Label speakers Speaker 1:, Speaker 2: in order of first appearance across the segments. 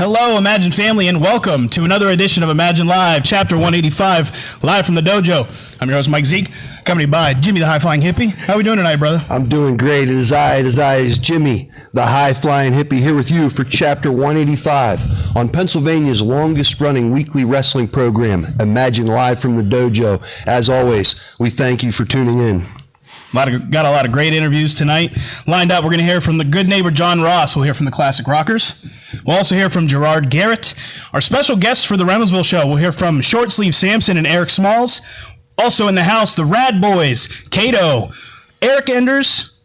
Speaker 1: Hello, Imagine family, and welcome to another edition of Imagine Live, Chapter 185, live from the dojo. I'm your host, Mike Zeke, accompanied by Jimmy the High-Flying Hippie. How are we doing tonight, brother?
Speaker 2: I'm doing great. It is Jimmy, the High-Flying Hippie, here with you for Chapter 185 on Pennsylvania's longest-running weekly wrestling program, Imagine Live from the dojo. As always, we thank you for tuning in.
Speaker 1: Got a lot of great interviews tonight. Lined up, we're going to hear from the good neighbor John Ross. We'll hear from the Classic Rockers. We'll also hear from Gerard Garrett. Our special guests for the Reynoldsville show, we'll hear from Short Sleeve Samson and Eric Smalls. Also in the house, the Rad Boys, Cato, Eric Enders,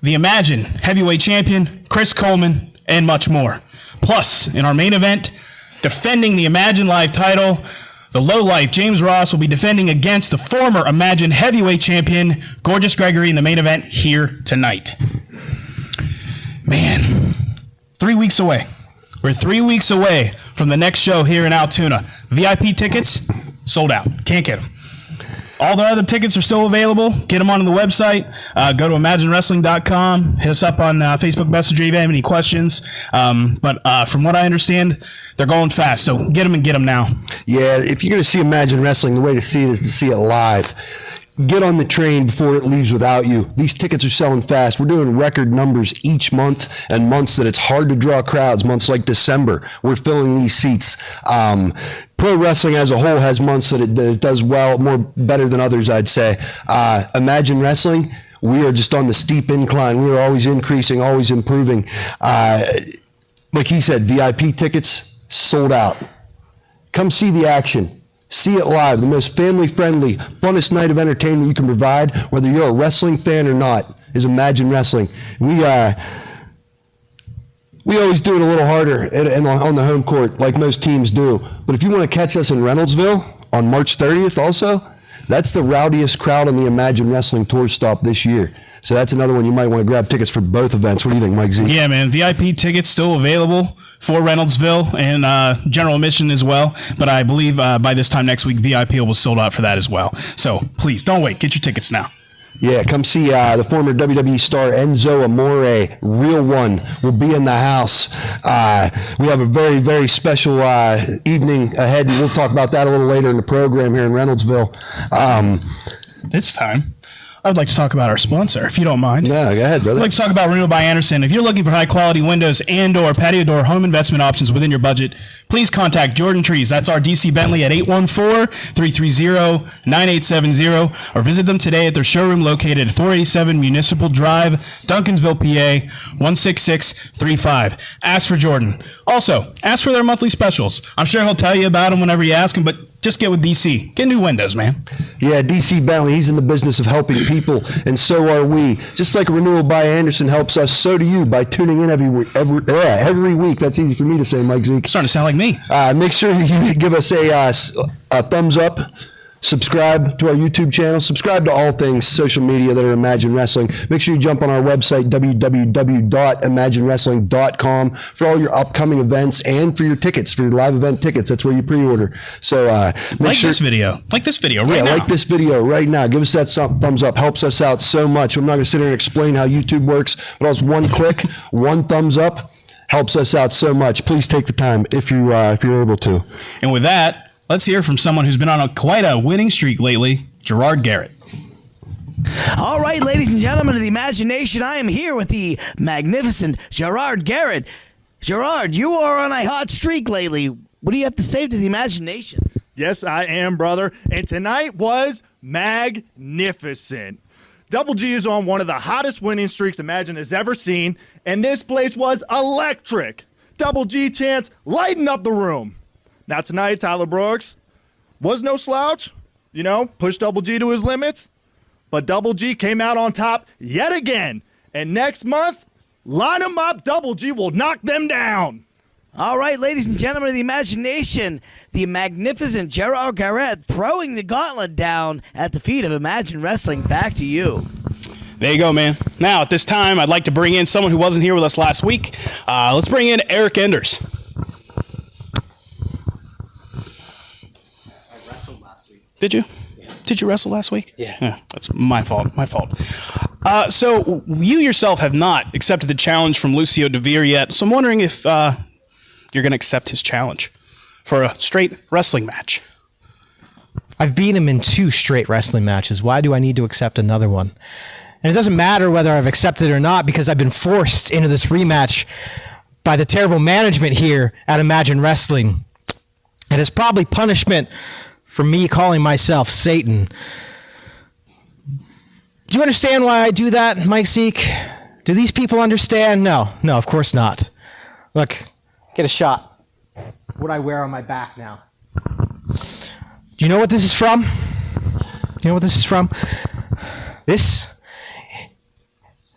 Speaker 1: the Imagine Heavyweight Champion, Chris Coleman, and much more. Plus, in our main event, defending the Imagine Live title, the lowlife James Ross will be defending against the former Imagine Heavyweight Champion, Gorgeous Gregory, in the main event here tonight. Man, 3 weeks away. We're 3 weeks away from the next show here in Altoona. VIP tickets, sold out. Can't get them. All the other tickets are still available. Get them on the website. Go to imaginewrestling.com. Hit us up on Facebook Messenger if you have any questions. But from what I understand, they're going fast. So get them now.
Speaker 2: Yeah, if you're going to see Imagine Wrestling, the way to see it is to see it live. Get on the train before it leaves without you. These tickets are selling fast. We're doing record numbers each month, and months that it's hard to draw crowds, months like December. We're filling these seats. Pro wrestling as a whole has months that it does well, better than others, I'd say. Imagine Wrestling, we are just on the steep incline. We are always increasing, always improving. Like he said, VIP tickets sold out. Come see the action. See it live, the most family-friendly, funnest night of entertainment you can provide, whether you're a wrestling fan or not, is Imagine Wrestling. We always do it a little harder on the home court, like most teams do. But if you want to catch us in Reynoldsville on March 30th also, that's the rowdiest crowd on the Imagine Wrestling tour stop this year. So that's another one you might want to grab tickets for both events. What do you think, Mike Z?
Speaker 1: Yeah, man. VIP tickets still available for Reynoldsville and general admission as well. But I believe by this time next week, VIP will be sold out for that as well. So please don't wait. Get your tickets now.
Speaker 2: Yeah, come see the former WWE star Enzo Amore, real one, will be in the house. We have a very, very special evening ahead, and we'll talk about that a little later in the program here in Reynoldsville.
Speaker 1: This time, I would like to talk about our sponsor, if you don't mind.
Speaker 2: Yeah, go ahead, brother.
Speaker 1: I'd like to talk about Renewal by Anderson. If you're looking for high-quality windows and/or patio door home investment options within your budget, please contact Jordan Trees. That's our DC Bentley at 814-330-9870, or visit them today at their showroom located at 487 Municipal Drive, Duncansville, PA, 16635. Ask for Jordan. Also, ask for their monthly specials. I'm sure he'll tell you about them whenever you ask him, but just get with DC. Get new windows, man.
Speaker 2: Yeah, DC Bentley, he's in the business of helping people, and so are we. Just like Renewal by Anderson helps us, so do you by tuning in every week. That's easy for me to say, Mike Zeke.
Speaker 1: Starting to sound like me.
Speaker 2: Make sure you give us a thumbs up. Subscribe to our YouTube channel. Subscribe to all things social media that are Imagine Wrestling. Make sure you jump on our website, www.imaginewrestling.com, for all your upcoming events and for your tickets, for your live event tickets. That's where you pre-order. So
Speaker 1: this video. Like this video right now.
Speaker 2: Like this video right now. Give us that thumbs up. Helps us out so much. I'm not going to sit here and explain how YouTube works, but it's one click, one thumbs up, helps us out so much. Please take the time if you're able to.
Speaker 1: And with that, let's hear from someone who's been on quite a winning streak lately, Gerard Garrett.
Speaker 3: All right, ladies and gentlemen of the Imagination, I am here with the magnificent Gerard Garrett. Gerard, you are on a hot streak lately. What do you have to say to the Imagination?
Speaker 4: Yes, I am, brother. And tonight was magnificent. Double G is on one of the hottest winning streaks Imagine has ever seen, and this place was electric. Double G chants lighting up the room. Now tonight, Tyler Brooks was no slouch, pushed Double G to his limits, but Double G came out on top yet again. And next month, line them up, Double G will knock them down.
Speaker 3: All right, ladies and gentlemen of the Imagination, the magnificent Gerard Garrett throwing the gauntlet down at the feet of Imagine Wrestling. Back to you.
Speaker 1: There you go, man. Now, at this time, I'd like to bring in someone who wasn't here with us last week. Let's bring in Eric Enders. Did you? Yeah. Did you wrestle last week?
Speaker 2: Yeah.
Speaker 1: That's my fault. So you yourself have not accepted the challenge from Lucio DeVere yet. So I'm wondering if you're going to accept his challenge for a straight wrestling match.
Speaker 5: I've beaten him in 2 straight wrestling matches. Why do I need to accept another one? And it doesn't matter whether I've accepted it or not because I've been forced into this rematch by the terrible management here at Imagine Wrestling. It is probably punishment for me calling myself Satan. Do you understand why I do that, Mike Zeke? Do these people understand? No, of course not. Look, get a shot. What I wear on my back now. Do you know what this is from? You know what this is from? This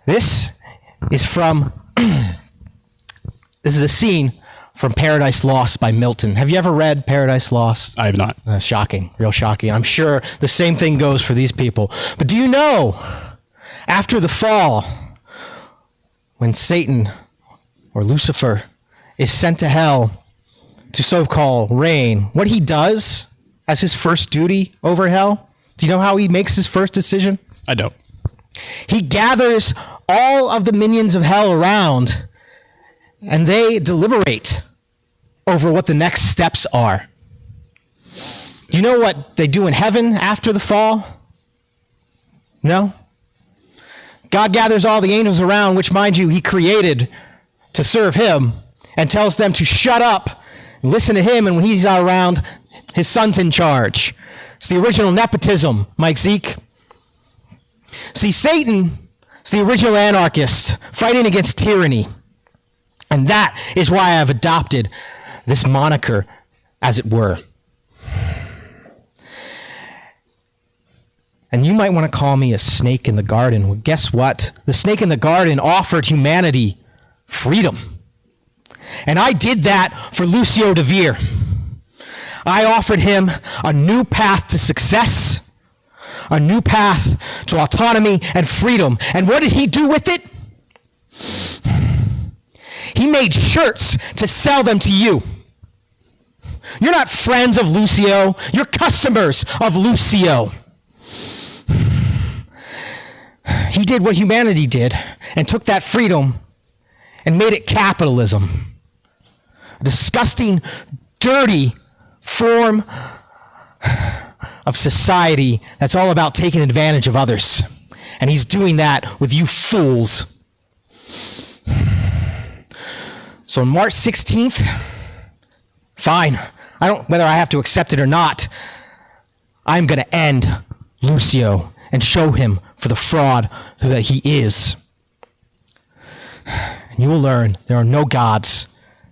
Speaker 5: is from, this is a scene from Paradise Lost by Milton. Have you ever read Paradise Lost?
Speaker 1: I have not.
Speaker 5: Shocking, real shocking. I'm sure the same thing goes for these people. But do you know, after the fall, when Satan or Lucifer is sent to hell to so-called reign, what he does as his first duty over hell? Do you know how he makes his first decision?
Speaker 1: I don't.
Speaker 5: He gathers all of the minions of hell around, and they deliberate over what the next steps are. Do you know what they do in heaven after the fall? No? God gathers all the angels around, which, mind you, he created to serve him, and tells them to shut up, listen to him, and when he's not around, his son's in charge. It's the original nepotism, Mike Zeke. See, Satan is the original anarchist fighting against tyranny. And that is why I've adopted this moniker, as it were. And you might want to call me a snake in the garden. Well, guess what? The snake in the garden offered humanity freedom. And I did that for Lucio de Vere. I offered him a new path to success, a new path to autonomy and freedom. And what did he do with it? He made shirts to sell them to you. You're not friends of Lucio. You're customers of Lucio. He did what humanity did and took that freedom and made it capitalism. A disgusting, dirty form of society that's all about taking advantage of others. And he's doing that with you fools. So on March 16th, fine. Whether I have to accept it or not, I'm going to end Lucio and show him for the fraud that he is. And you will learn there are no gods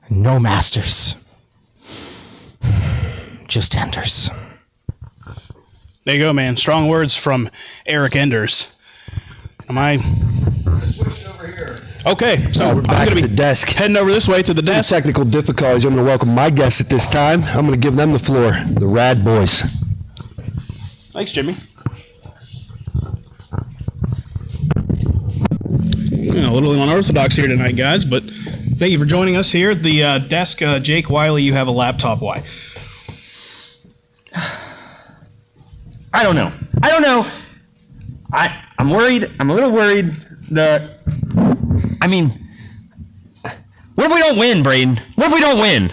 Speaker 5: and no masters. Just Enders.
Speaker 1: There you go, man. Strong words from Eric Enders. Am I...
Speaker 2: Switching over here.
Speaker 1: Okay, so
Speaker 2: We're
Speaker 1: I'm
Speaker 2: back
Speaker 1: going to
Speaker 2: at
Speaker 1: be
Speaker 2: the desk.
Speaker 1: heading over this way to the desk.
Speaker 2: Technical difficulties. I'm going to welcome my guests at this time. I'm going to give them the floor. The Rad Boys.
Speaker 1: Thanks, Jimmy. A little unorthodox here tonight, guys, but thank you for joining us here at the desk. Jake Wiley, you have a laptop. Why?
Speaker 6: I don't know. I'm worried. I'm a little worried that, what if we don't win, Braden? What if we don't win?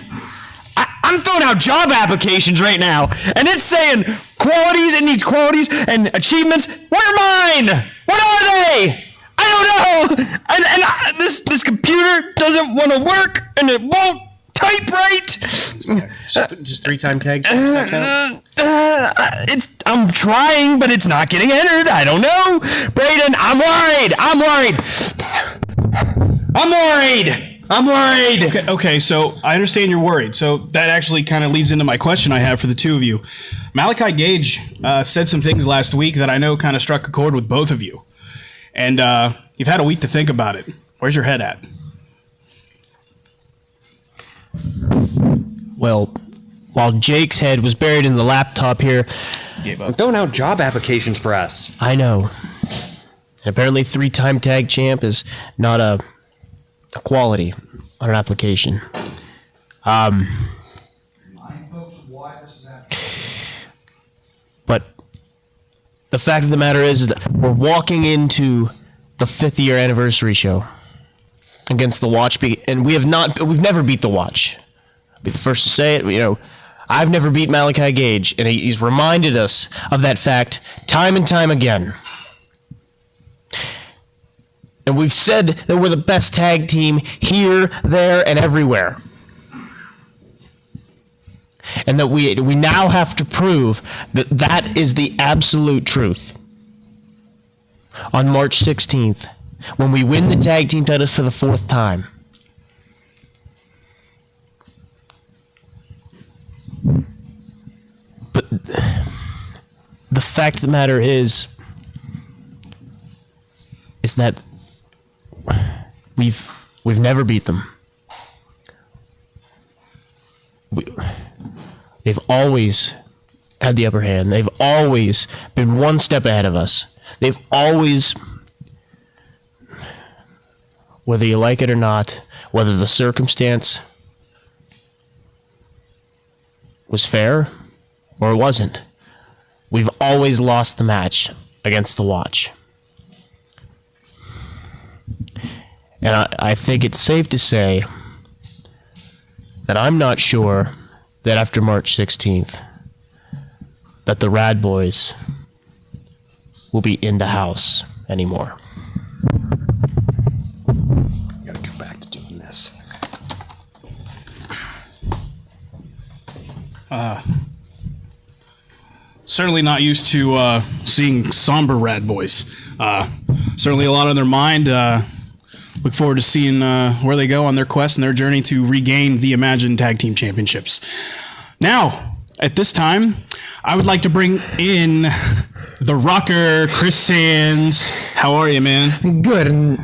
Speaker 6: I'm throwing out job applications right now, and it's saying qualities, it needs qualities and achievements. What are mine? What are they? I don't know. And this computer doesn't want to work, and it won't type right.
Speaker 7: Just 3-time tag.
Speaker 6: I'm trying, but it's not getting entered. I don't know. Braden, I'm worried.
Speaker 1: Okay, so I understand you're worried. So that actually kind of leads into my question I have for the two of you. Malachi Gage said some things last week that I know kind of struck a chord with both of you. And you've had a week to think about it. Where's your head at?
Speaker 7: Well, while Jake's head was buried in the laptop here,
Speaker 1: Gave
Speaker 6: I'm
Speaker 1: up.
Speaker 6: throwing out job applications for us.
Speaker 7: I know. And apparently 3-time tag champ is not a quality on an application. But the fact of the matter is that we're walking into the 5th year anniversary show against the Watch, and we've never beat the Watch. I'll be the first to say it. I've never beat Malachi Gage, and he's reminded us of that fact time and time again. And we've said that we're the best tag team here, there, and everywhere. And that we now have to prove that that is the absolute truth. On March 16th, when we win the tag team titles for the 4th time. But the fact of the matter is that we've never beat them. They've always had the upper hand. They've always been one step ahead of us. They've always, whether you like it or not, whether the circumstance was fair or it wasn't, we've always lost the match against the Watch. And I think it's safe to say that I'm not sure that after March 16th that the Rad Boys will be in the house anymore.
Speaker 2: Gotta go back to doing this.
Speaker 1: Certainly not used to seeing somber Rad Boys. Certainly a lot on their mind. Look forward to seeing where they go on their quest and their journey to regain the Imagine Tag Team Championships. Now, at this time, I would like to bring in the rocker, Chris Sands. How are you, man?
Speaker 5: Good, and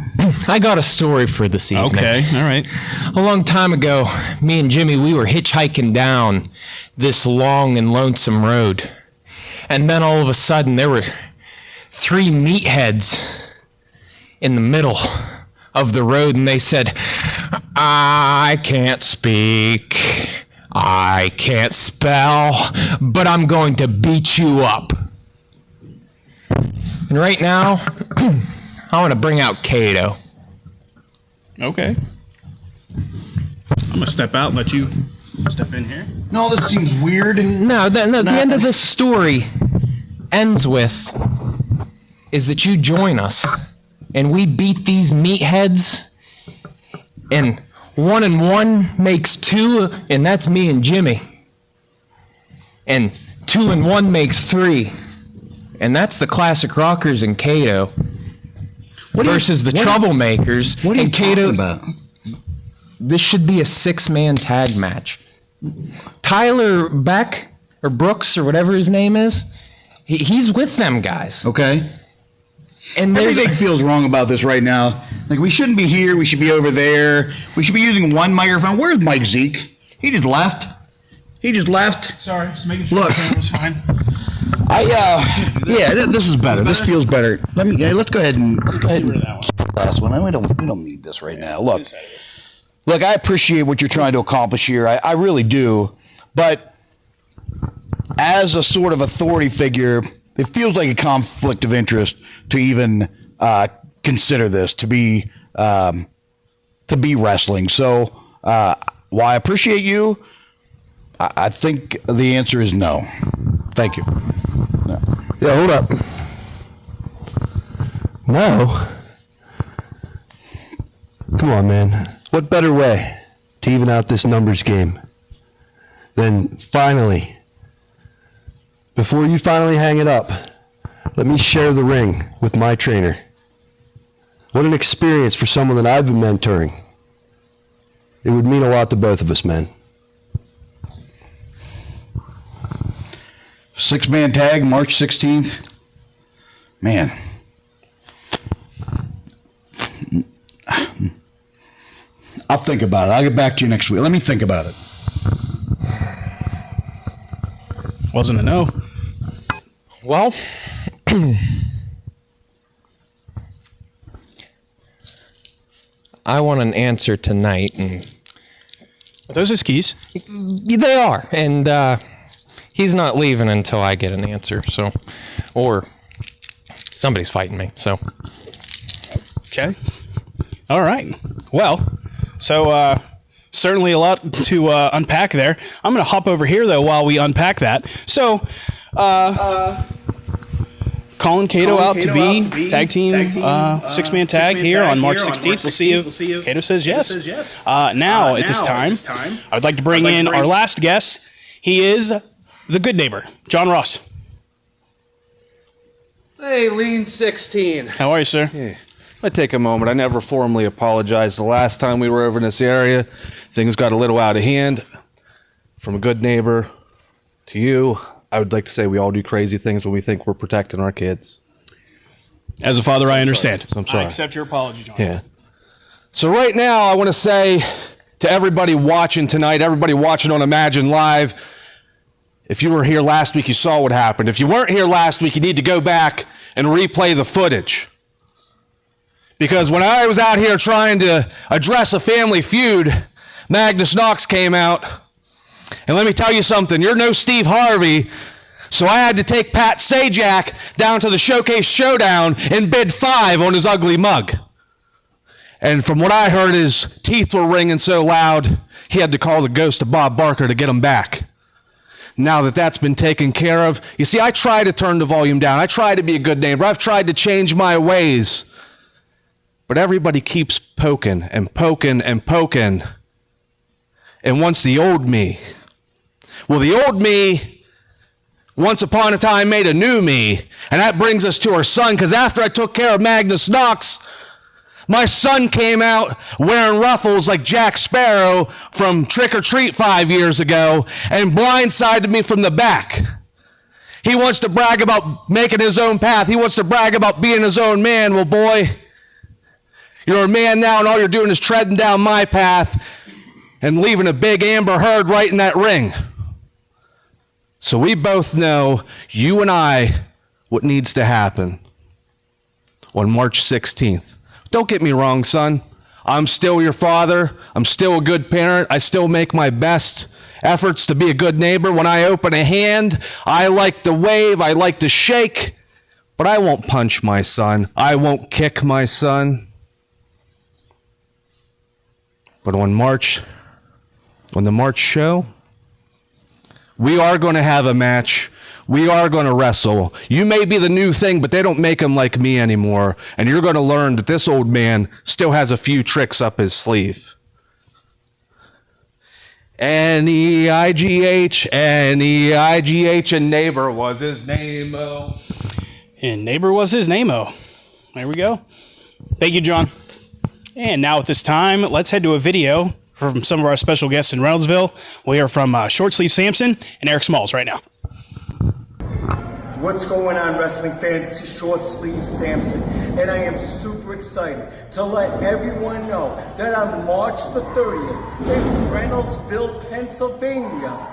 Speaker 5: I got a story for this evening.
Speaker 1: Okay, all right.
Speaker 5: A long time ago, me and Jimmy, we were hitchhiking down this long and lonesome road. And then all of a sudden, there were 3 meatheads in the middle of the road, and they said, I can't speak, I can't spell, but I'm going to beat you up. And right now, I want to bring out Kato.
Speaker 1: Okay. I'm going to step out and let you step in here.
Speaker 2: No, this seems weird.
Speaker 5: No, the end of this story ends with is that you join us and we beat these meatheads, and 1 and 1 makes 2, and that's me and Jimmy. And 2 and 1 makes 3, and that's the Classic Rockers and Kato versus the Troublemakers.
Speaker 8: What are you
Speaker 5: and Kato,
Speaker 8: talking about?
Speaker 5: This should be a 6-man tag match. Tyler Beck or Brooks or whatever his name is, he's with them guys.
Speaker 8: Okay.
Speaker 5: And there's
Speaker 8: Everything feels wrong about this right now. Like, we shouldn't be here. We should be over there. We should be using one microphone. Where's Mike Zeke? He just left.
Speaker 1: Sorry, just making sure
Speaker 8: Look.
Speaker 1: the camera's fine.
Speaker 8: This is better. This feels better. Let's go ahead and
Speaker 1: Get rid of that one.
Speaker 8: last one. We don't need this right now. Look, I appreciate what you're trying to accomplish here. I really do. But as a sort of authority figure, it feels like a conflict of interest to even consider this to be wrestling. So while I appreciate you, I think the answer is no. Thank you. No.
Speaker 2: Yeah, hold up. No. Come on, man. What better way to even out this numbers game than finally, before you finally hang it up, let me share the ring with my trainer. What an experience for someone that I've been mentoring. It would mean a lot to both of us, man.
Speaker 8: 6-man tag, March 16th. Man. I'll think about it. I'll get back to you next week. Let me think about it.
Speaker 1: Wasn't a no.
Speaker 5: Well, I want an answer tonight, and
Speaker 1: Are those his keys?
Speaker 5: they are, and he's not leaving until I get an answer. So, or somebody's fighting me. So,
Speaker 1: Okay. All right. Well, so Certainly a lot to unpack there. I'm going to hop over here, though, while we unpack that. So, Colin Cato out to be tag team six-man tag here on March 16th. We'll see if Cato says yes. Now, at this time, I would like to bring in our last guest. He is the good neighbor, John Ross.
Speaker 9: Hey, Lean 16.
Speaker 1: How are you, sir?
Speaker 9: Hey, I take a moment. I never formally apologized. The last time we were over in this area, things got a little out of hand. From a good neighbor to you, I would like to say we all do crazy things when we think we're protecting our kids.
Speaker 1: As a father, I understand.
Speaker 9: I'm sorry.
Speaker 1: I accept your apology, John.
Speaker 9: Yeah. So right now, I want to say to everybody watching tonight, everybody watching on Imagine Live, if you were here last week, you saw what happened. If you weren't here last week, you need to go back and replay the footage. Because when I was out here trying to address a family feud, Magnus Knox came out. And let me tell you something, you're no Steve Harvey, so I had to take Pat Sajak down to the Showcase Showdown and bid 5 on his ugly mug. And from what I heard, his teeth were ringing so loud, he had to call the ghost of Bob Barker to get him back. Now that that's been taken care of, you see, I try to turn the volume down. I try to be a good neighbor. I've tried to change my ways. But everybody keeps poking and poking and poking and wants the old me. Well, the old me, once upon a time, made a new me. And that brings us to our son, because after I took care of Magnus Knox, my son came out wearing ruffles like Jack Sparrow from Trick or Treat 5 years ago and blindsided me from the back. He wants to brag about making his own path. He wants to brag about being his own man. Well, boy, you're a man now, and all you're doing is treading down my path and leaving a big amber herd right in that ring. So we both know, you and I, what needs to happen on March 16th. Don't get me wrong, son. I'm still your father. I'm still a good parent. I still make my best efforts to be a good neighbor. When I open a hand, I like to wave, I like to shake, but I won't punch my son. I won't kick my son. But on the March show, we are going to have a match. We are going to wrestle. You may be the new thing, but they don't make them like me anymore. And you're going to learn that this old man still has a few tricks up his sleeve. N-E-I-G-H, N-E-I-G-H, and neighbor was his name-o.
Speaker 1: And neighbor was his name-o. There we go. Thank you, John. And now at this time, let's head to a video from some of our special guests in Reynoldsville. We'll hear from Short Sleeve Samson and Eric Smalls right now.
Speaker 10: What's going on, wrestling fans? This is Short Sleeve Samson, and I am super excited to let everyone know that on March the 30th in Reynoldsville, Pennsylvania,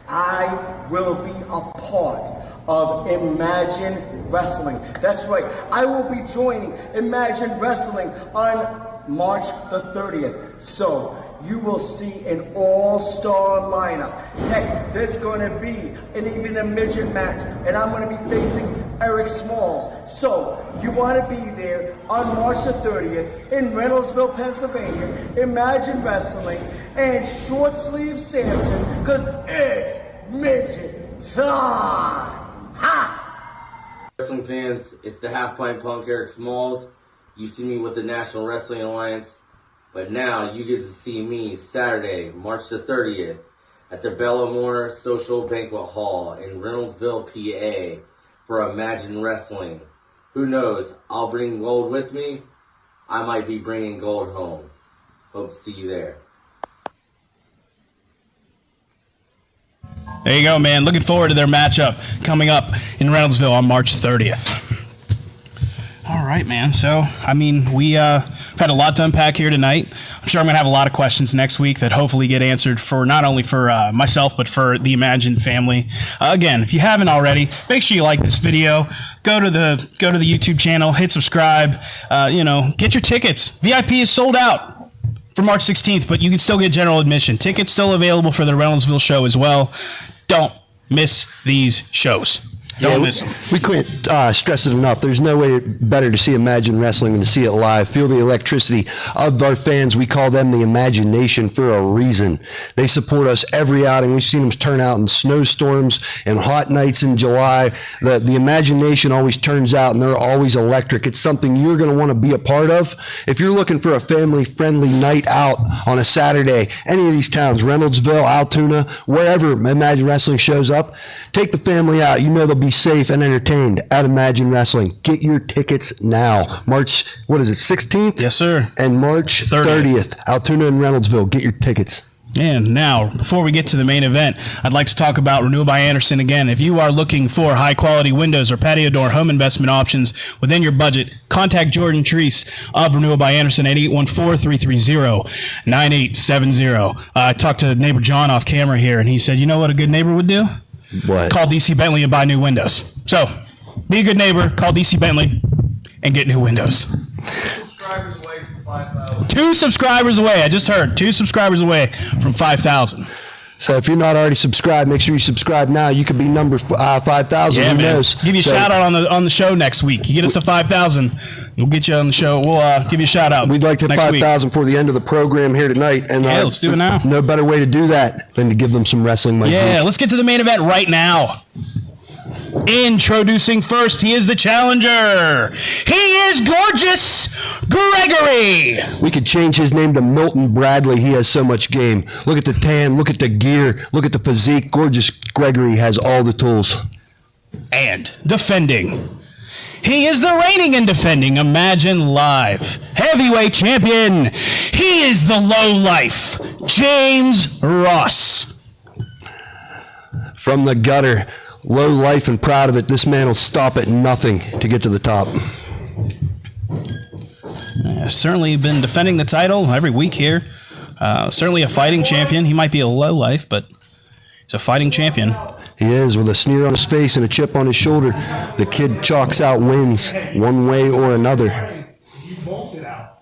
Speaker 10: I will be a part of Imagine Wrestling. That's right, I will be joining Imagine Wrestling on March the 30th. So you will see an all-star lineup. Heck, there's going to be even a midget match, and I'm going to be facing Eric Smalls. So you want to be there on March the 30th in Reynoldsville, Pennsylvania. Imagine Wrestling and Short Sleeve Samson, because it's midget time. Ha!
Speaker 11: Wrestling fans, it's the Half Pint Punk Eric Smalls. You see me with the National Wrestling Alliance. But now you get to see me Saturday, March the 30th, at the Bellamore Social Banquet Hall in Reynoldsville, PA, for Imagine Wrestling. Who knows? I'll bring gold with me. I might be bringing gold home. Hope to see you there.
Speaker 1: There you go, man. Looking forward to their matchup coming up in Reynoldsville on March 30th. All right, man. So, I mean, we had a lot to unpack here tonight. I'm sure I'm going to have a lot of questions next week that hopefully get answered for not only for myself, but for the Imagine family. Again, if you haven't already, make sure you like this video. Go to the YouTube channel, hit subscribe. Get your tickets. VIP is sold out for March 16th, but you can still get general admission. Tickets still available for the Reynoldsville show as well. Don't miss these shows. Don't miss them.
Speaker 2: We can't stress it enough. There's no way better to see Imagine Wrestling than to see it live. Feel the electricity of our fans. We call them the Imagination for a reason. They support us every outing. We've seen them turn out in snowstorms and hot nights in July. The Imagination always turns out, and they're always electric. It's something you're going to want to be a part of. If you're looking for a family-friendly night out on a Saturday, any of these towns, Reynoldsville, Altoona, wherever Imagine Wrestling shows up, take the family out. You know they'll be safe and entertained at Imagine Wrestling. Get your tickets now. March, 16th?
Speaker 1: Yes, sir.
Speaker 2: And March 30th. Altoona and Reynoldsville. Get your tickets.
Speaker 1: And now, before we get to the main event, I'd like to talk about Renewal by Anderson again. If you are looking for high-quality windows or patio door home investment options within your budget, contact Jordan Treese of Renewal by Anderson at 814-330-9870. I talked to neighbor John off camera here, and he said, you know what a good neighbor would do?
Speaker 2: What?
Speaker 1: Call DC Bentley and buy new windows. So, be a good neighbor, call DC Bentley, and get new windows. 2 subscribers away. I just heard 2 subscribers away from 5,000.
Speaker 2: So if you're not already subscribed, make sure you subscribe now. You could be number 5,000.
Speaker 1: Yeah,
Speaker 2: Who
Speaker 1: man.
Speaker 2: knows?
Speaker 1: Give you a shout out on the show next week. You get us to 5,000, we'll get you on the show. We'll give you a shout out.
Speaker 2: We'd like to have 5,000 for the end of the program here tonight. And
Speaker 1: yeah, let's do it now.
Speaker 2: No better way to do that than to give them some wrestling money.
Speaker 1: Yeah, let's get to the main event right now. Introducing first, he is the challenger. He is Gorgeous Gregory.
Speaker 2: We could change his name to Milton Bradley. He has so much game. Look at the tan. Look at the gear. Look at the physique. Gorgeous Gregory has all the tools.
Speaker 1: And defending. He is the reigning and defending Imagine Live heavyweight champion. He is the low life, James Ross.
Speaker 2: From the gutter, low life and proud of it, this man will stop at nothing to get to the top.
Speaker 1: Certainly been defending the title every week here. Certainly a fighting champion. He might be a low life, but he's a fighting champion.
Speaker 2: He is, with a sneer on his face and a chip on his shoulder. The kid chalks out wins one way or another.
Speaker 4: You bolted out.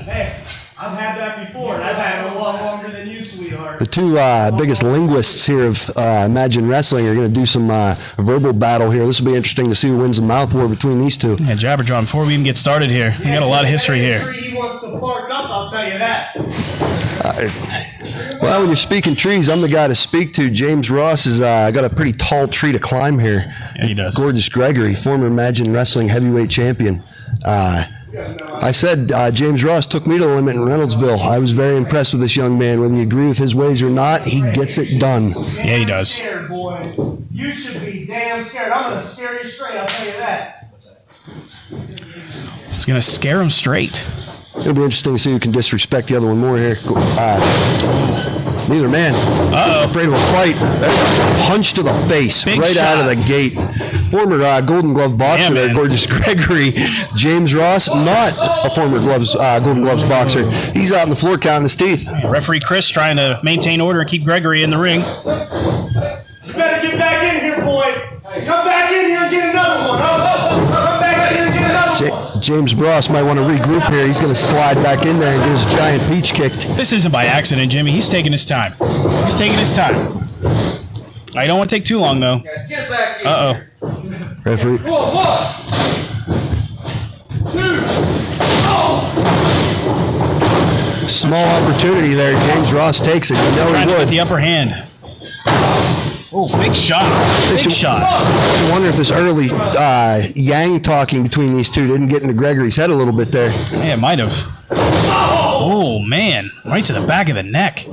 Speaker 4: Hey, I've had that before, and I've had it a lot longer than you, sweetheart.
Speaker 2: The 2 biggest linguists here of Imagine Wrestling are going to do some verbal battle here. This will be interesting to see who wins the mouth war between these 2.
Speaker 1: Yeah, Jabberjaw, before we even get started here, we got a lot of history here.
Speaker 4: He wants to park up, I'll tell you that.
Speaker 2: Well, when you're speaking trees, I'm the guy to speak to. James Ross has got a pretty tall tree to climb here.
Speaker 1: Yeah, he does.
Speaker 2: Gorgeous Gregory, former Imagine Wrestling heavyweight champion. I said James Ross took me to the limit in Reynoldsville. I was very impressed with this young man. Whether you agree with his ways or not, he gets it done.
Speaker 1: Yeah, he does.
Speaker 4: Scared, boy. You should be damn scared. I'm going to scare you straight, I'll tell you that.
Speaker 1: He's going to scare him straight.
Speaker 2: It'll be interesting to see who can disrespect the other one more here. Neither man. Afraid of a fight. There's a punch to the face
Speaker 1: Big
Speaker 2: right
Speaker 1: shot.
Speaker 2: out of the gate. Former Golden Glove boxer there,
Speaker 1: man.
Speaker 2: Gorgeous Gregory. James Ross, not a former Golden Gloves boxer. He's out on the floor counting his teeth.
Speaker 1: Referee Chris trying to maintain order and keep Gregory in the ring.
Speaker 4: You better get back in here, boy. Come back in here and get another one, huh? Come back in here and get another one.
Speaker 2: James Ross might want to regroup here. He's going to slide back in there and get his giant peach kicked.
Speaker 1: This isn't by accident, Jimmy. He's taking his time. He's taking his time. I don't want to take too long, though.
Speaker 11: Get back in
Speaker 1: Uh-oh.
Speaker 11: here.
Speaker 2: Referee.
Speaker 11: Whoa, what? Dude. Oh.
Speaker 2: Small opportunity there. James Ross takes it. You know
Speaker 1: Trying
Speaker 2: he
Speaker 1: to get
Speaker 2: would.
Speaker 1: the upper hand. Oh, big shot. Big shot.
Speaker 2: I wonder if this early yang talking between these 2 didn't get into Gregory's head a little bit there.
Speaker 1: Yeah, it might have. Oh, man. Right to the back of the neck.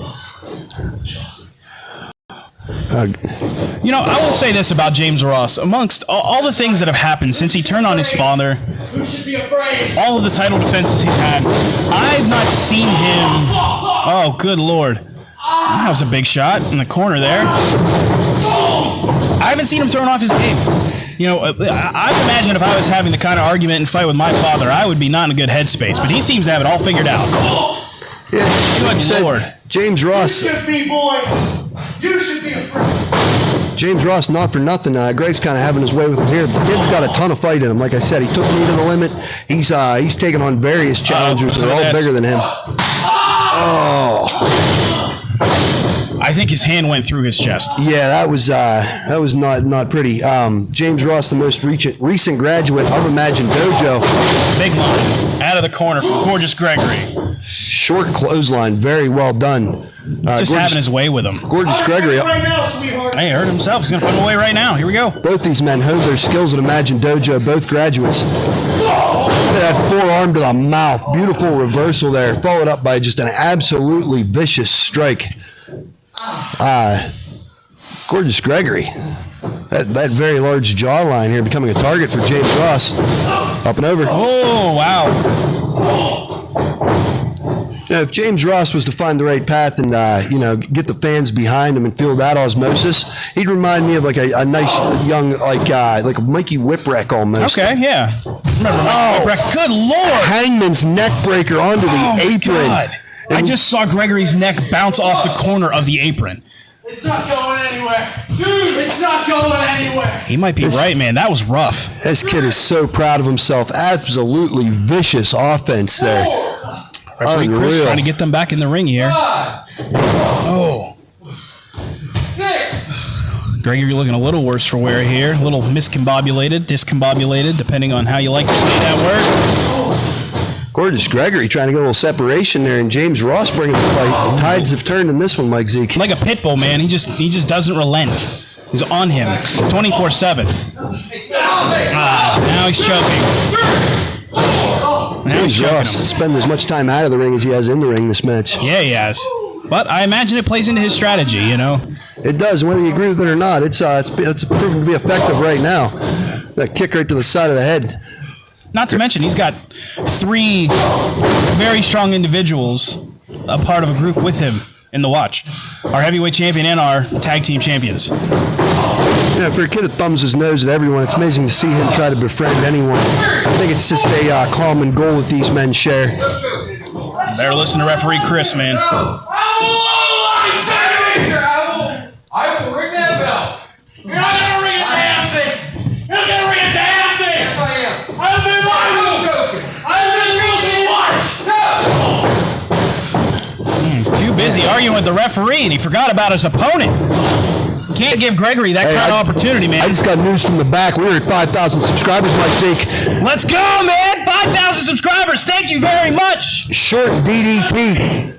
Speaker 1: You know, I will say this about James Ross. Amongst all the things that have happened since he turned on his father,
Speaker 11: Who should be afraid?
Speaker 1: all of the title defenses he's had, I've not seen him. Oh, good Lord. That was a big shot in the corner there. I haven't seen him thrown off his game. You know, I imagine if I was having the kind of argument and fight with my father, I would be not in a good headspace, but he seems to have it all figured out.
Speaker 2: Yeah, like you said,
Speaker 1: Lord.
Speaker 2: James Ross.
Speaker 4: You should be, boy. You should be afraid.
Speaker 2: James Ross, not for nothing. Greg's kind of having his way with him here. The kid's got a ton of fight in him. Like I said, he took me to the limit. He's taken on various challengers that are all bigger than him. Oh.
Speaker 1: I think his hand went through his chest.
Speaker 2: Yeah, that was not pretty. James Ross, the most recent graduate of Imagine Dojo.
Speaker 1: Big line out of the corner from Gorgeous Gregory.
Speaker 2: Short clothesline, very well done.
Speaker 1: Just having his way with him.
Speaker 2: Gorgeous Gregory.
Speaker 1: Hey, heard himself. He's going to put him away right now. Here we go.
Speaker 2: Both these men honed their skills at Imagine Dojo, both graduates. That forearm to the mouth. Beautiful reversal there, followed up by just an absolutely vicious strike. Gorgeous Gregory. That very large jawline here becoming a target for James Ross. Up and over.
Speaker 1: Oh, wow.
Speaker 2: You know, if James Ross was to find the right path and get the fans behind him and feel that osmosis, he'd remind me of like a nice young like a Mikey Whipwreck almost.
Speaker 1: Okay, yeah. Remember Mikey Whipwreck? Good Lord!
Speaker 2: Hangman's neck breaker onto the apron.
Speaker 1: God. I just saw Gregory's neck bounce off the corner of the apron.
Speaker 12: It's not going anywhere. Dude, it's not going anywhere.
Speaker 1: He might be right, man. That was rough.
Speaker 2: This kid is so proud of himself. Absolutely vicious offense there.
Speaker 1: Referee Chris trying to get them back in the ring here.
Speaker 12: 5,
Speaker 1: Oh.
Speaker 12: 6.
Speaker 1: Gregory looking a little worse for wear here. A little discombobulated, depending on how you like to say that word.
Speaker 2: Gorgeous Gregory trying to get a little separation there, and James Ross bringing the fight. The tides have turned in this one, Mike Zeke.
Speaker 1: Like a pit bull, man. He just doesn't relent. He's on him 24/7. Now he's choking.
Speaker 2: James Ross spending as much time out of the ring as he has in the ring this match.
Speaker 1: Yeah, he has. But I imagine it plays into his strategy, you know.
Speaker 2: It does, whether you agree with it or not. It's proven to be effective right now. That kick right to the side of the head.
Speaker 1: Not to mention, he's got 3 very strong individuals, a part of a group with him in the watch. Our heavyweight champion and our tag team champions.
Speaker 2: You know, for a kid that thumbs his nose at everyone, it's amazing to see him try to befriend anyone. I think it's just a common goal that these men share.
Speaker 1: Better listen to referee Chris, man.
Speaker 12: I will ring that bell. You're not going to ring a damn thing. You're not going to ring a damn thing. Yes, I am. I've been liable. Joking. I've been guilty. Watch. No.
Speaker 1: He's too busy arguing with the referee, and he forgot about his opponent. Can't give Gregory that kind of opportunity, man.
Speaker 2: I just got news from the back. We're at 5,000 subscribers, Mike Zeke.
Speaker 1: Let's go, man! 5,000 subscribers. Thank you very much.
Speaker 2: Short DDT.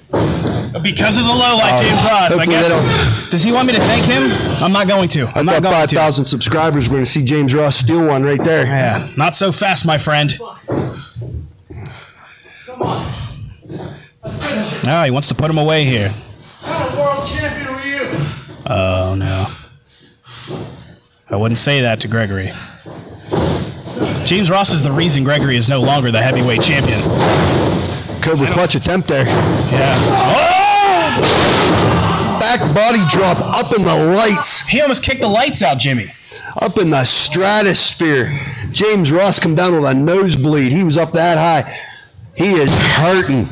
Speaker 1: Because of the low light, James Ross. I guess. Does he want me to thank him? I'm not going to. I'm not going to.
Speaker 2: 5,000 subscribers. We're going to see James Ross steal one right there.
Speaker 1: Yeah, not so fast, my friend.
Speaker 12: Come on.
Speaker 1: He wants to put him away here.
Speaker 12: I'm a world champion with you.
Speaker 1: Oh, no. I wouldn't say that to Gregory. James Ross is the reason Gregory is no longer the heavyweight champion.
Speaker 2: Cobra clutch attempt there.
Speaker 1: Yeah. Oh!
Speaker 2: Back body drop up in the lights.
Speaker 1: He almost kicked the lights out, Jimmy.
Speaker 2: Up in the stratosphere. James Ross come down with a nosebleed. He was up that high. He is hurting.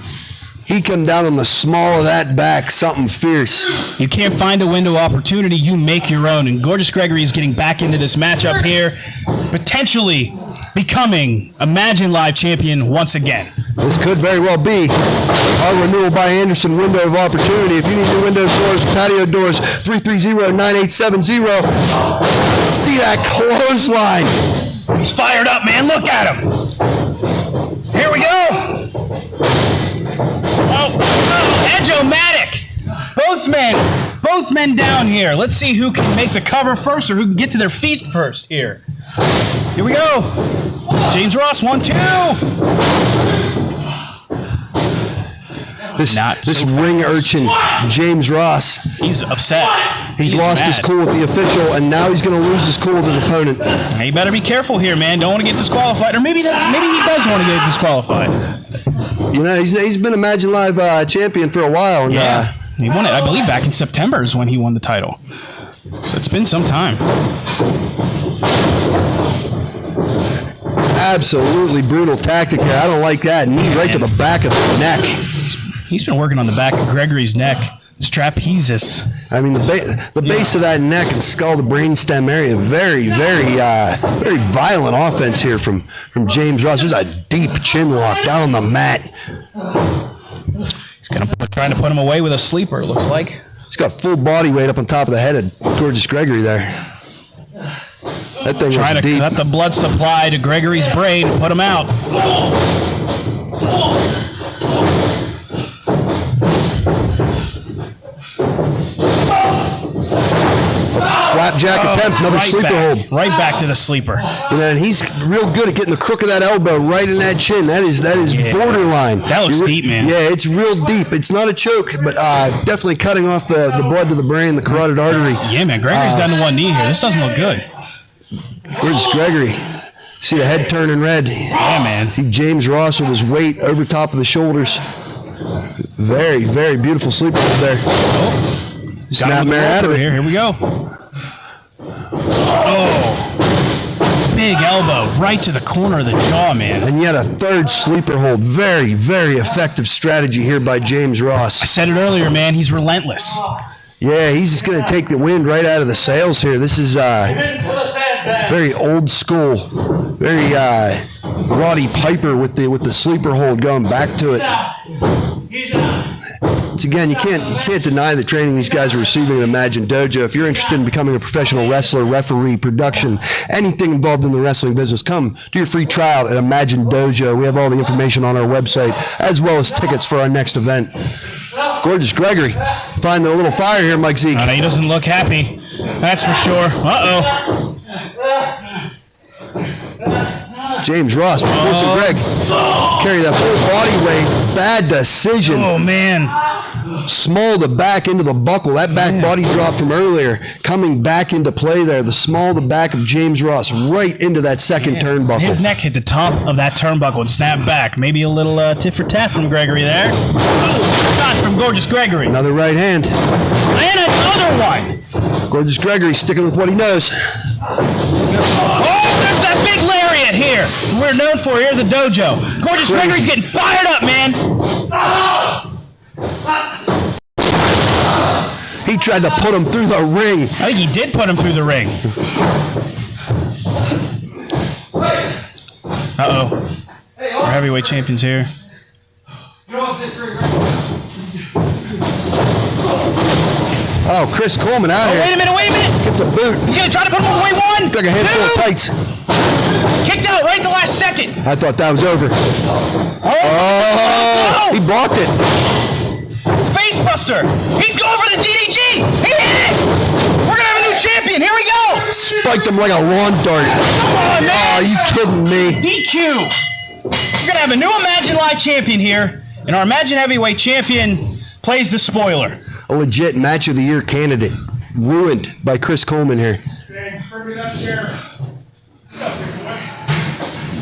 Speaker 2: He come down on the small of that back, something fierce.
Speaker 1: You can't find a window of opportunity, you make your own. And Gorgeous Gregory is getting back into this matchup here, potentially becoming Imagine Live champion once again.
Speaker 2: This could very well be our renewal by Anderson window of opportunity. If you need new windows, doors, patio doors, 330-9870. See that clothesline.
Speaker 1: He's fired up, man. Look at him. Here we go. Oh, Edge-O-Matic. Both men down here. Let's see who can make the cover first or who can get to their feast first here. Here we go. James Ross, 1-2.
Speaker 2: This ring urchin, James Ross.
Speaker 1: He's upset.
Speaker 2: He's lost his cool with the official, and now he's going to lose his cool with his opponent.
Speaker 1: Hey, you better be careful here, man. Don't want to get disqualified. Or maybe he does want to get disqualified.
Speaker 2: You know, he's been Imagine Live champion for a while. And,
Speaker 1: yeah. He won it, I believe, back in September is when he won the title. So it's been some time.
Speaker 2: Absolutely brutal tactic there. I don't like that. Knee right to the back of the neck.
Speaker 1: He's been working on the back of Gregory's neck. His trapezius.
Speaker 2: I mean, the base of that neck and skull, the brainstem area, very violent offense here from James Ross. There's a deep chin lock down on the mat.
Speaker 1: He's trying to put him away with a sleeper, it looks like.
Speaker 2: He's got full body weight up on top of the head of Gorgeous Gregory there. That thing
Speaker 1: Trying
Speaker 2: looks
Speaker 1: to
Speaker 2: deep.
Speaker 1: cut the blood supply to Gregory's brain and put him out.
Speaker 2: Flapjack attempt, another
Speaker 1: right
Speaker 2: sleeper
Speaker 1: back,
Speaker 2: hold.
Speaker 1: Right back to the sleeper.
Speaker 2: And he's real good at getting the crook of that elbow right in that chin. That is borderline.
Speaker 1: That looks deep, man.
Speaker 2: Yeah, it's real deep. It's not a choke, but definitely cutting off the blood to the brain, the carotid artery.
Speaker 1: Yeah, man. Gregory's down to one knee here. This doesn't look good.
Speaker 2: Where's Gregory? See the head turning red.
Speaker 1: Yeah, man.
Speaker 2: See James Ross with his weight over top of the shoulders. Very, very beautiful sleeper hold there. Snapmare out of it.
Speaker 1: Here we go. Oh, big elbow right to the corner of the jaw, man.
Speaker 2: And yet a third sleeper hold. Very, very effective strategy here by James
Speaker 1: I
Speaker 2: Ross.
Speaker 1: said it earlier, man. He's relentless.
Speaker 2: Yeah, he's just going to take the wind right out of the sails here. This is very old school, very Roddy Piper with the sleeper hold going back to it. It's, again, you can't deny the training these guys are receiving at Imagine Dojo. If you're interested in becoming a professional wrestler, referee, production, anything involved in the wrestling business, come do your free trial at Imagine Dojo. We have all the information on our website, as well as tickets for our next event. Gorgeous Gregory, finding a little fire here, Mike Zeke.
Speaker 1: He doesn't look happy. That's for sure. Uh-oh.
Speaker 2: James Ross forcing Greg. Carry that full body weight. Bad decision.
Speaker 1: Oh, man.
Speaker 2: Small the back into the buckle. That back body drop from earlier coming back into play there. The small the back of James Ross right into that second turnbuckle.
Speaker 1: His neck hit the top of that turnbuckle and snapped back. Maybe a little tit for tat from Gregory there. Oh, shot from Gorgeous Gregory.
Speaker 2: Another right hand.
Speaker 1: And another one.
Speaker 2: Gorgeous Gregory sticking with what he knows.
Speaker 1: Oh, there's that big lariat here. We're known for here at the dojo. Gorgeous
Speaker 2: Crazy.
Speaker 1: Gregory's getting fired up, man.
Speaker 2: He tried to put him through the ring.
Speaker 1: I think he did put him through the ring. Uh-oh. Our heavyweight champions here.
Speaker 2: Oh, Chris Coleman out here.
Speaker 1: Wait a minute.
Speaker 2: Gets a boot.
Speaker 1: He's going to try to put him away one.
Speaker 2: Took a handful of tights.
Speaker 1: Kicked out right at the last second.
Speaker 2: I thought that was over. Oh, he blocked it.
Speaker 1: Facebuster. He's going for the DDG. He hit it. We're going to have a new champion. Here we go.
Speaker 2: Spiked him like a lawn dart.
Speaker 1: Come on, man.
Speaker 2: Oh, are you kidding me?
Speaker 1: DQ. We're going to have a new Imagine Live champion here, and our Imagine Heavyweight champion plays the spoiler.
Speaker 2: A legit match of the year candidate. Ruined by Chris Coleman here.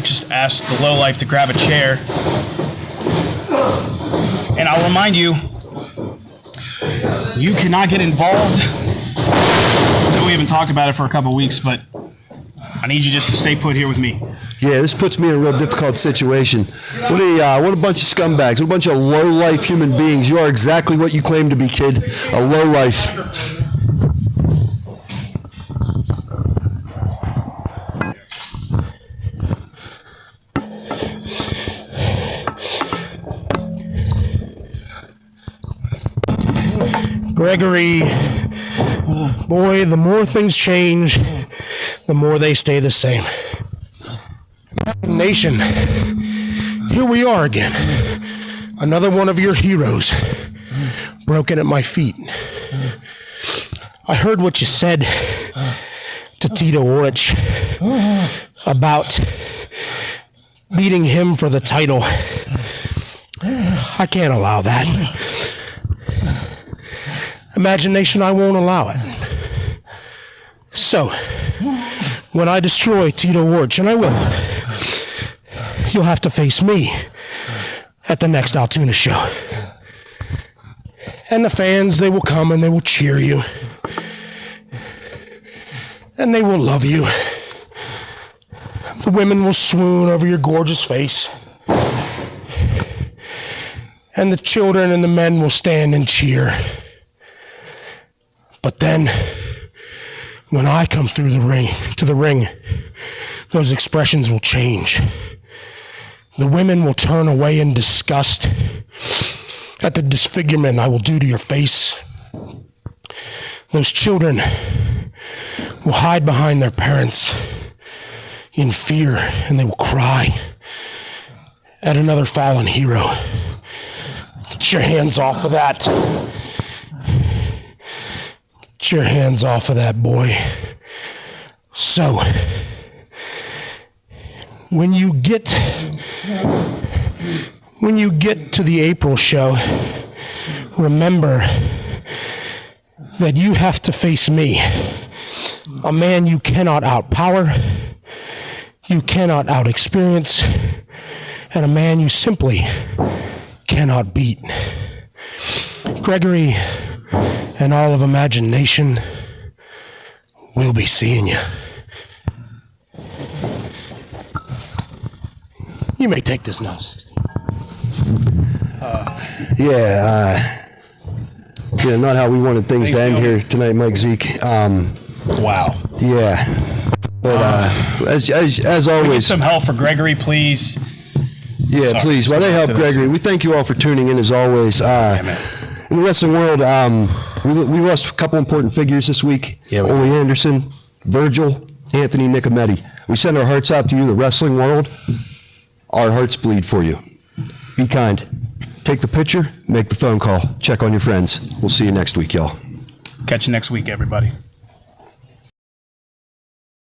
Speaker 1: Just ask the lowlife to grab a chair. And I'll remind you, you cannot get involved. I know we haven't talked about it for a couple weeks, but I need you just to stay put here with me.
Speaker 2: Yeah, this puts me in a real difficult situation. What a bunch of scumbags. What a bunch of low-life human beings. You are exactly what you claim to be, kid. A low-life.
Speaker 5: Gregory, boy, the more things change, the more they stay the same. Nation, here we are again. Another one of your heroes, broken at my feet. I heard what you said to Tito Orich about beating him for the title. I can't allow that. Imagination, I won't allow it. So, when I destroy Tito Orich, and I will, you'll have to face me at the next Altoona show. And the fans, they will come and they will cheer you. And they will love you. The women will swoon over your gorgeous face. And the children and the men will stand and cheer. But then, when I come through to the ring, those expressions will change. The women will turn away in disgust at the disfigurement I will do to your face.
Speaker 13: Those children will hide behind their parents in fear, and they will cry at another fallen hero. Get your hands off of that. Get your hands off of that, boy. So, when you get to the April show, remember that you have to face me, a man you cannot outpower, you cannot outexperience, and a man you simply cannot beat. Gregory and all of Imagination will be seeing you. You may take this now, 16.
Speaker 2: Not how we wanted things to end here tonight, Mike Zeke.
Speaker 1: Wow.
Speaker 2: Yeah. But as
Speaker 1: We need
Speaker 2: always,
Speaker 1: some help for Gregory, please.
Speaker 2: yeah,
Speaker 1: Sorry,
Speaker 2: please. While they help
Speaker 1: to this.
Speaker 2: Gregory, we thank you all for tuning in as always. In the wrestling world, we lost a couple important figures this week.
Speaker 13: Yeah, we
Speaker 2: Ole Anderson, Virgil, Anthony Nicometti. We send our hearts out to you, the wrestling world. Our hearts bleed for you. Be kind. Take the picture, make the phone call, check on your friends. We'll see you next week, y'all.
Speaker 1: Catch you next week, everybody.